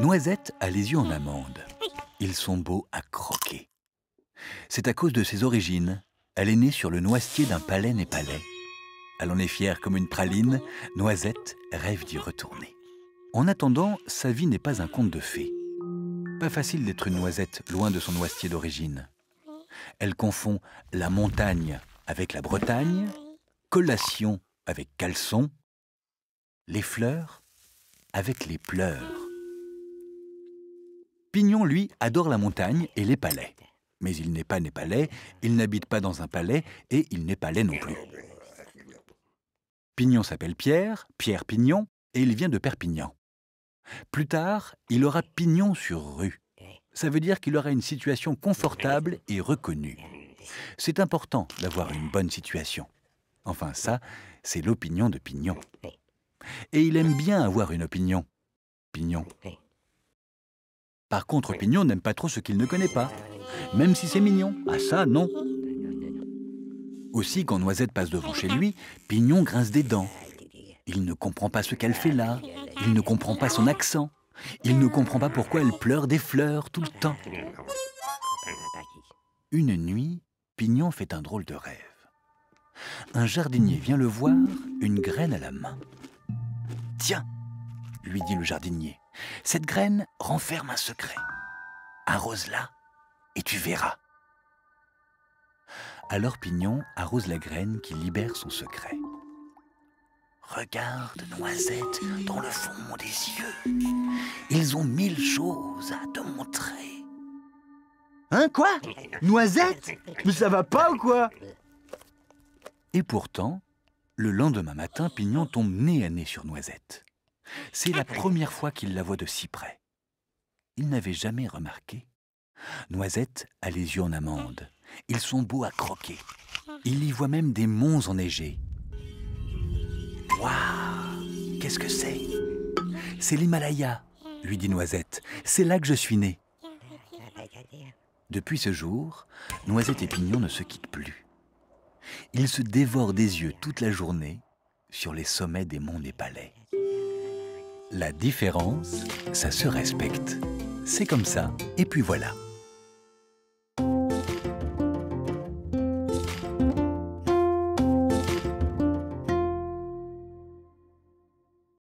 Noisette a les yeux en amande. Ils sont beaux à croquer. C'est à cause de ses origines. Elle est née sur le noisetier d'un palais népalais. Elle en est fière comme une praline. Noisette rêve d'y retourner. En attendant, sa vie n'est pas un conte de fées. Pas facile d'être une noisette loin de son noisetier d'origine. Elle confond la montagne avec la Bretagne, collation avec caleçon, les fleurs avec les pleurs. Pignon, lui, adore la montagne et les palais. Mais il n'est pas népalais, il n'habite pas dans un palais et il n'est pas laid non plus. Pignon s'appelle Pierre, Pierre Pignon, et il vient de Perpignan. Plus tard, il aura pignon sur rue. Ça veut dire qu'il aura une situation confortable et reconnue. C'est important d'avoir une bonne situation. Enfin ça, c'est l'opinion de Pignon. Et il aime bien avoir une opinion. Pignon. Par contre, Pignon n'aime pas trop ce qu'il ne connaît pas. Même si c'est mignon. Ah ça, non. Aussi, quand Noisette passe devant chez lui, Pignon grince des dents. Il ne comprend pas ce qu'elle fait là. Il ne comprend pas son accent. Il ne comprend pas pourquoi elle pleure des fleurs tout le temps. Une nuit, Pignon fait un drôle de rêve. Un jardinier vient le voir, une graine à la main. « Tiens !» lui dit le jardinier. « Cette graine renferme un secret. Arrose-la et tu verras. » Alors Pignon arrose la graine qui libère son secret. Regarde, Noisette, dans le fond des yeux. Ils ont 1000 choses à te montrer. Hein, quoi? Noisette? Mais ça va pas ou quoi? Et pourtant, le lendemain matin, Pignon tombe nez à nez sur Noisette. C'est la première fois qu'il la voit de si près. Il n'avait jamais remarqué. Noisette a les yeux en amande. Ils sont beaux à croquer. Il y voit même des monts enneigés. Waouh! Qu'est-ce que c'est? C'est l'Himalaya, lui dit Noisette. C'est là que je suis née. Depuis ce jour, Noisette et Pignon ne se quittent plus. Ils se dévorent des yeux toute la journée sur les sommets des monts népalais. La différence, ça se respecte. C'est comme ça, et puis voilà.